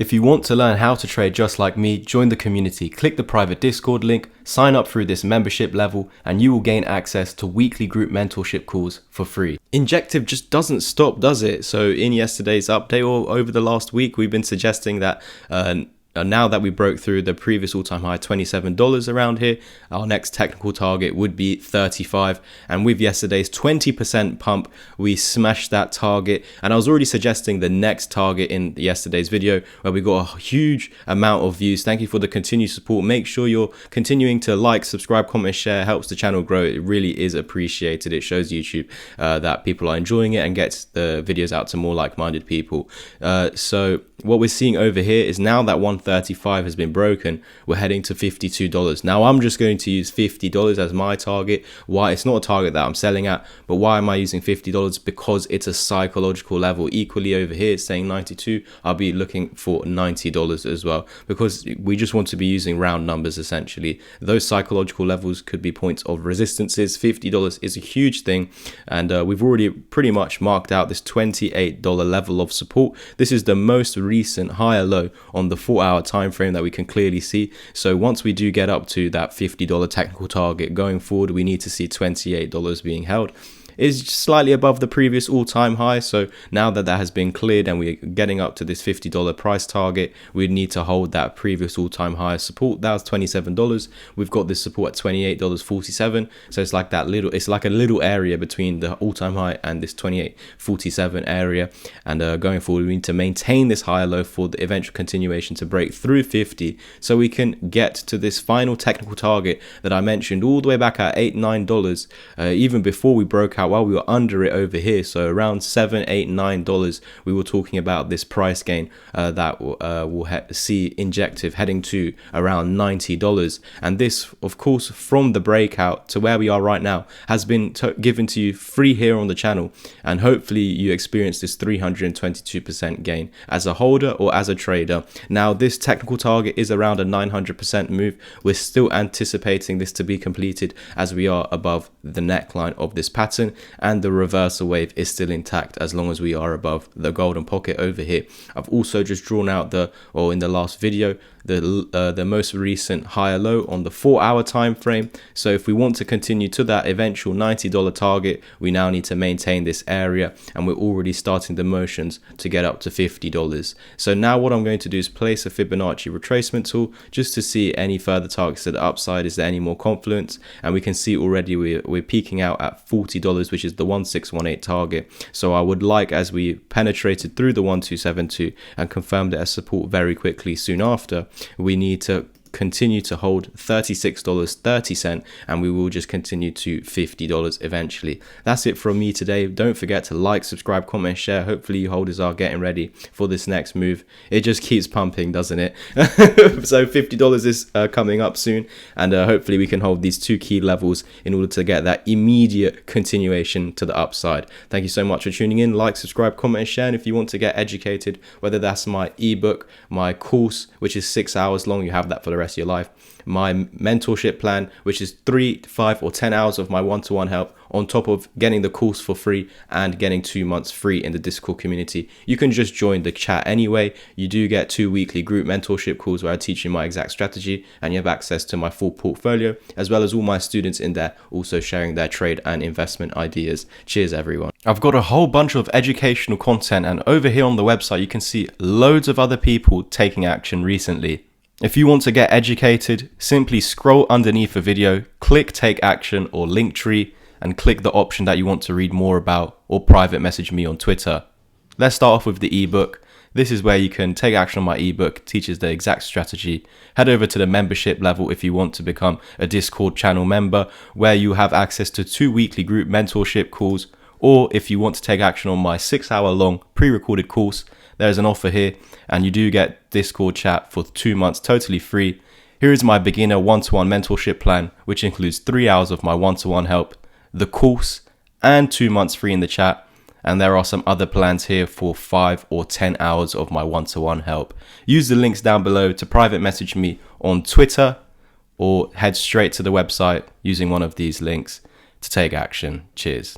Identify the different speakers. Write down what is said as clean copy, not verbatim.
Speaker 1: If you want to learn how to trade just like me, join the community, click the private Discord link, sign up through this membership level, and you will gain access to weekly group mentorship calls for free. Injective just doesn't stop, does it? So in yesterday's update or over the last week, we've been suggesting that now that we broke through the previous all-time high $27 around here, our next technical target would be 35, and with yesterday's 20% pump we smashed that target. And I was already suggesting the next target in yesterday's video where we got a huge amount of views. Thank you for the continued support. Make sure you're continuing to like, subscribe, comment, share. Helps the channel grow. It really is appreciated. It shows YouTube that people are enjoying it and gets the videos out to more like-minded people. So what we're seeing over here is now that 135 has been broken, we're heading to $52. Now I'm just going to use $50 as my target. Why? It's not a target that I'm selling at, but why am I using $50? Because it's a psychological level. Equally over here it's saying 92. I'll be looking for $90 as well, because we just want to be using round numbers essentially. Those psychological levels could be points of resistances. $50 is a huge thing, and we've already pretty much marked out this $28 level of support. This is the most recent higher low on the 4-hour time frame that we can clearly see. So once we do get up to that $50 technical target going forward, we need to see $28 being held. Is slightly above the previous all-time high. So now that that has been cleared and we're getting up to this $50 price target, we need to hold that previous all-time high support. That was $27. We've got this support at $28.47. So it's like that little, it's like a little area between the all-time high and this $28.47 area. And going forward, we need to maintain this higher low for the eventual continuation to break through 50, so we can get to this final technical target that I mentioned all the way back at $8-9, even before we broke out. While we were under it over here, so around $7-9, we were talking about this price gain that will see Injective heading to around $90. And this, of course, from the breakout to where we are right now, has been given to you free here on the channel, and hopefully you experience this 322% gain as a holder or as a trader. Now this technical target is around a 900% move. We're still anticipating this to be completed as we are above the neckline of this pattern, and the reversal wave is still intact as long as we are above the golden pocket over here. I've also just drawn out in the last video, the most recent higher low on the 4-hour time frame. So if we want to continue to that eventual $90 target, we now need to maintain this area, and we're already starting the motions to get up to $50. So now what I'm going to do is place a Fibonacci retracement tool just to see any further targets to the upside. Is there any more confluence? And we can see already we're peaking out at $40, which is the 1618 target. So I would like, as we penetrated through the 1272 and confirmed it as support very quickly soon after, we need to continue to hold $36.30, and we will just continue to $50 eventually. That's it from me today. Don't forget to like, subscribe, comment, share. Hopefully you holders are getting ready for this next move. It just keeps pumping, doesn't it? So $50 is coming up soon, and hopefully we can hold these two key levels in order to get that immediate continuation to the upside. Thank you so much for tuning in. Like, subscribe, comment, and share. And if you want to get educated, whether that's my ebook, my course, which is 6 hours long, you have that for the rest of your life, my mentorship plan, which is 3, 5, or 10 hours of my one-to-one help, on top of getting the course for free and getting 2 months free in the Discord community. You can just join the chat anyway. You do get 2 weekly group mentorship calls where I teach you my exact strategy, and you have access to my full portfolio, as well as all my students in there also sharing their trade and investment ideas. Cheers everyone. I've got a whole bunch of educational content, and over here on the website you can see loads of other people taking action recently. If you want to get educated, simply scroll underneath the video, click Take Action or Linktree, and click the option that you want to read more about, or private message me on Twitter. Let's start off with the ebook. This is where you can take action on my ebook, teaches the exact strategy. Head over to the membership level if you want to become a Discord channel member, where you have access to 2 weekly group mentorship calls, or if you want to take action on my 6-hour long pre-recorded course, there's an offer here, and you do get Discord chat for 2 months totally free. Here is my beginner one-to-one mentorship plan, which includes 3 hours of my one-to-one help, the course, and 2 months free in the chat. And there are some other plans here for 5 or 10 hours of my one-to-one help. Use the links down below to private message me on Twitter, or head straight to the website using one of these links to take action. Cheers.